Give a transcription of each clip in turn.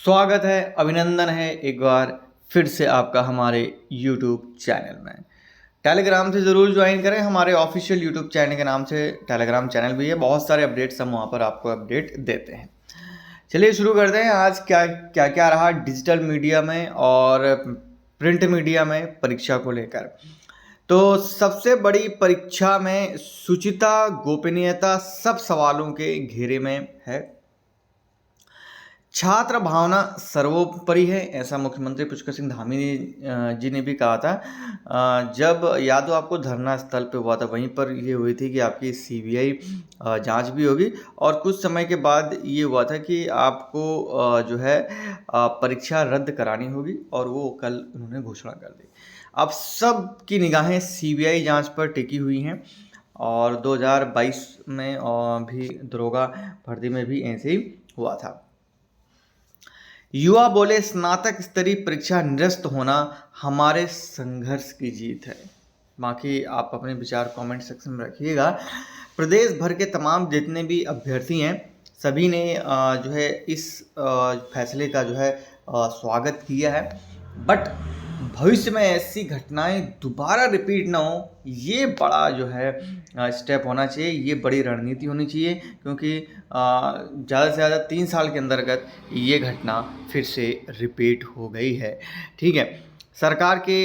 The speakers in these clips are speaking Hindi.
स्वागत है, अभिनंदन है एक बार फिर से आपका हमारे YouTube चैनल में। टेलीग्राम से ज़रूर ज्वाइन करें, हमारे ऑफिशियल YouTube चैनल के नाम से टेलीग्राम चैनल भी है। बहुत सारे अपडेट्स हम वहाँ पर आपको अपडेट देते हैं। चलिए शुरू करते हैं। आज क्या क्या क्या रहा डिजिटल मीडिया में और प्रिंट मीडिया में परीक्षा को लेकर। तो सबसे बड़ी परीक्षा में शुचिता गोपनीयता सब सवालों के घेरे में है। छात्र भावना सर्वोपरि है, ऐसा मुख्यमंत्री पुष्कर सिंह धामी जी ने भी कहा था। जब याद हो आपको धरना स्थल पे हुआ था, वहीं पर ये हुई थी कि आपकी सीबीआई जांच भी होगी और कुछ समय के बाद ये हुआ था कि आपको जो है परीक्षा रद्द करानी होगी और वो कल उन्होंने घोषणा कर दी। अब सब की निगाहें सीबीआई जांच पर टिकी हुई हैं और 2022 में भी दरोगा भर्ती में भी ऐसे ही हुआ था। युवा बोले स्नातक स्तरीय परीक्षा निरस्त होना हमारे संघर्ष की जीत है। बाकी आप अपने विचार कमेंट सेक्शन में रखिएगा। प्रदेश भर के तमाम जितने भी अभ्यर्थी हैं सभी ने जो है इस फैसले का जो है स्वागत किया है। बट भविष्य में ऐसी घटनाएं दोबारा रिपीट ना हो, ये बड़ा जो है स्टेप होना चाहिए, ये बड़ी रणनीति होनी चाहिए, क्योंकि ज़्यादा से ज़्यादा 3 साल के अंतर्गत ये घटना फिर से रिपीट हो गई है। ठीक है, सरकार के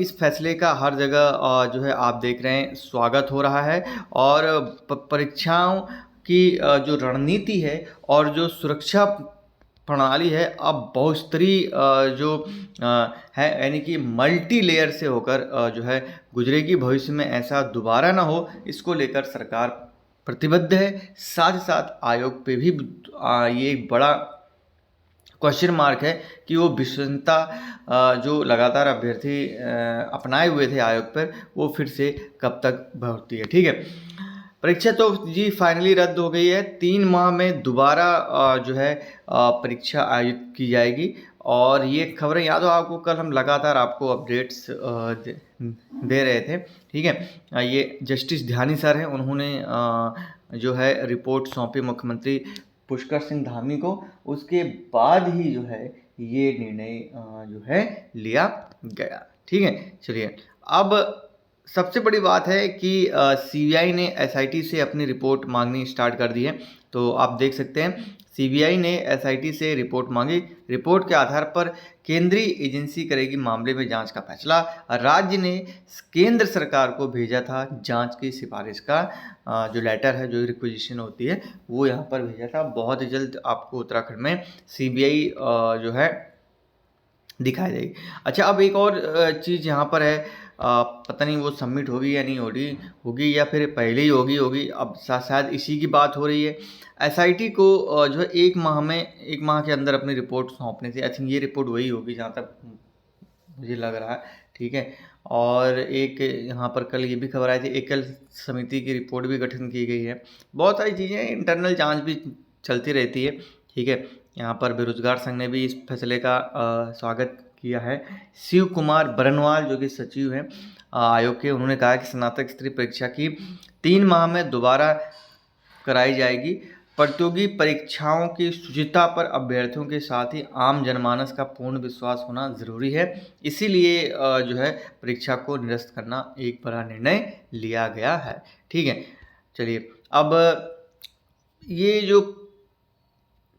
इस फैसले का हर जगह जो है आप देख रहे हैं स्वागत हो रहा है और परीक्षाओं की जो रणनीति है और जो सुरक्षा प्रणाली है अब बहुस्तरीय जो है यानी कि मल्टी लेयर से होकर जो है गुजरेगी। भविष्य में ऐसा दोबारा ना हो, इसको लेकर सरकार प्रतिबद्ध है। साथ ही साथ आयोग पे भी ये एक बड़ा क्वेश्चन मार्क है कि वो विश्वसनीयता जो लगातार अभ्यर्थी अपनाए हुए थे आयोग पर, वो फिर से कब तक बढ़ती है। ठीक है, परीक्षा तो जी फाइनली रद्द हो गई है। 3 माह में दोबारा जो है परीक्षा आयोजित की जाएगी और ये खबरें याद हो आपको, कल हम लगातार आपको अपडेट्स दे रहे थे। ठीक है, ये जस्टिस ध्यानी सर हैं, उन्होंने जो है रिपोर्ट सौंपी मुख्यमंत्री पुष्कर सिंह धामी को। उसके बाद ही जो है ये निर्णय जो है लिया गया। ठीक है, चलिए अब सबसे बड़ी बात है कि सीबीआई ने एसआईटी से अपनी रिपोर्ट मांगनी स्टार्ट कर दी है। तो आप देख सकते हैं सीबीआई ने एसआईटी से रिपोर्ट मांगी। रिपोर्ट के आधार पर केंद्रीय एजेंसी करेगी मामले में जांच का फैसला। राज्य ने केंद्र सरकार को भेजा था जांच की सिफारिश का जो लेटर है, जो रिक्वेजिशन होती है, वो यहाँ पर भेजा था। बहुत ही जल्द आपको उत्तराखंड में सीबीआई जो है दिखाई देगी। अच्छा, अब एक और चीज़ यहाँ पर है, पता नहीं वो सबमिट होगी या नहीं होगी या फिर पहले ही होगी। अब शायद इसी की बात हो रही है। एसआईटी को जो है 1 माह के अंदर अपनी रिपोर्ट सौंपने से, आई थिंक ये रिपोर्ट वही होगी जहाँ तक मुझे लग रहा है। ठीक है, और एक यहाँ पर कल ये भी खबर आई थी, एकल समिति की रिपोर्ट भी गठन की गई है। बहुत सारी चीज़ें, इंटरनल जाँच भी चलती रहती है। ठीक है, यहाँ पर बेरोजगार संघ ने भी इस फैसले का स्वागत किया है। शिव कुमार बरनवाल जो कि सचिव हैं आयोग के, उन्होंने कहा कि स्नातक स्तरीय परीक्षा की 3 माह में दोबारा कराई जाएगी। प्रतियोगी परीक्षाओं की शुचिता पर अभ्यर्थियों के साथ ही आम जनमानस का पूर्ण विश्वास होना जरूरी है। इसीलिए जो है परीक्षा को निरस्त करना एक बड़ा निर्णय लिया गया है। ठीक है, चलिए अब ये जो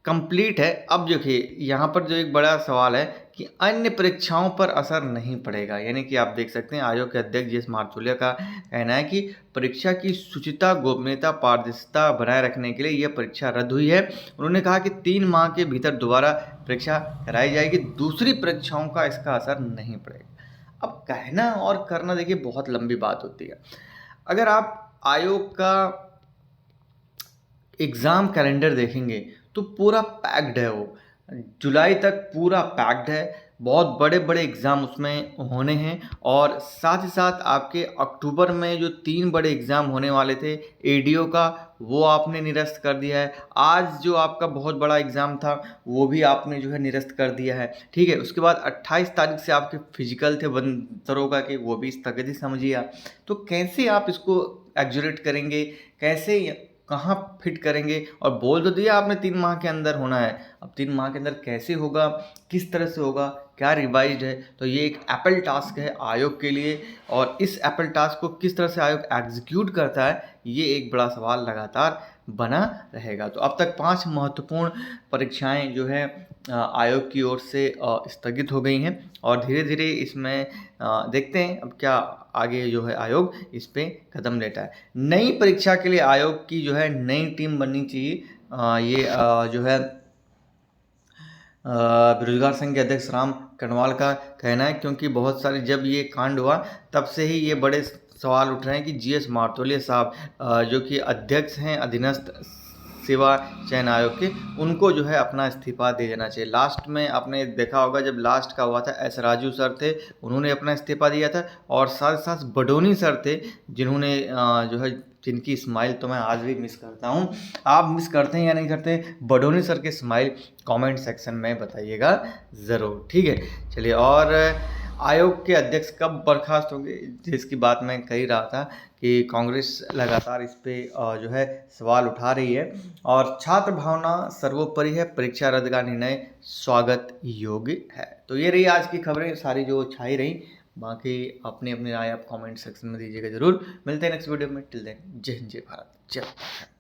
कंप्लीट है। अब देखिए यहाँ पर जो एक बड़ा सवाल है कि अन्य परीक्षाओं पर असर नहीं पड़ेगा, यानी कि आप देख सकते हैं आयोग के अध्यक्ष जी एस माथुरिया का कहना है कि परीक्षा की शुचिता गोपनीयता पारदर्शिता बनाए रखने के लिए यह परीक्षा रद्द हुई है। उन्होंने कहा कि 3 माह के भीतर दोबारा परीक्षा कराई जाएगी, दूसरी परीक्षाओं का इसका असर नहीं पड़ेगा। अब कहना और करना देखिए बहुत लंबी बात होती है। अगर आप आयोग का एग्ज़ाम कैलेंडर देखेंगे तो पूरा पैक्ड है, वो जुलाई तक पूरा पैक्ड है। बहुत बड़े बड़े एग्ज़ाम उसमें होने हैं और साथ ही साथ आपके अक्टूबर में जो 3 बड़े एग्ज़ाम होने वाले थे एडीओ का, वो आपने निरस्त कर दिया है। आज जो आपका बहुत बड़ा एग्ज़ाम था वो भी आपने जो है निरस्त कर दिया है। ठीक है, उसके बाद 28 तारीख से आपके फिजिकल थे दरोगा के, वो भी स्थगित समझिए आप। तो कैसे आप इसको एग्जीक्यूट करेंगे, कैसे कहाँ फिट करेंगे, और बोल तो दिया आपने 3 माह के अंदर होना है, अब 3 माह के अंदर कैसे होगा, किस तरह से होगा, क्या रिवाइज्ड है, तो ये एक एप्पल टास्क है आयोग के लिए, और इस एप्पल टास्क को किस तरह से आयोग एग्जीक्यूट करता है, ये एक बड़ा सवाल लगातार बना रहेगा। तो अब तक 5 महत्वपूर्ण परीक्षाएं जो है आयोग की ओर से स्थगित हो गई हैं, और धीरे धीरे इसमें देखते हैं अब क्या आगे जो है आयोग इस पे कदम लेता है। नई परीक्षा के लिए आयोग की जो है नई टीम बननी चाहिए, ये जो है बेरोजगार संघ के अध्यक्ष राम कनवाल का कहना है, क्योंकि बहुत सारे जब ये कांड हुआ तब से ही ये बड़े सवाल उठ रहे हैं कि जीएस मार्तोलिया साहब जो कि अध्यक्ष हैं अधीनस्थ सेवा चयन आयोग के, उनको जो है अपना इस्तीफा दे देना चाहिए। लास्ट में आपने देखा होगा जब लास्ट का हुआ था, एस राजू सर थे, उन्होंने अपना इस्तीफा दिया था, और साथ साथ बडोनी सर थे जिन्होंने जो है जिनकी स्माइल तो मैं आज भी मिस करता हूँ। आप मिस करते हैं या नहीं करते, बडोनी सर के स्माइल कमेंट सेक्शन में बताइएगा ज़रूर, ठीक है। चलिए, और आयोग के अध्यक्ष कब बर्खास्त होंगे, जिसकी बात मैं कह ही रहा था कि कांग्रेस लगातार इस पे जो है सवाल उठा रही है, और छात्र भावना सर्वोपरि है, परीक्षा रद्द का निर्णय स्वागत योग्य है। तो ये रही आज की खबरें सारी जो छाई रही, बाकी अपनी अपनी राय आप कमेंट सेक्शन में दीजिएगा ज़रूर। मिलते हैं नेक्स्ट वीडियो में, टिल देन जय हिंद जय भारत जय।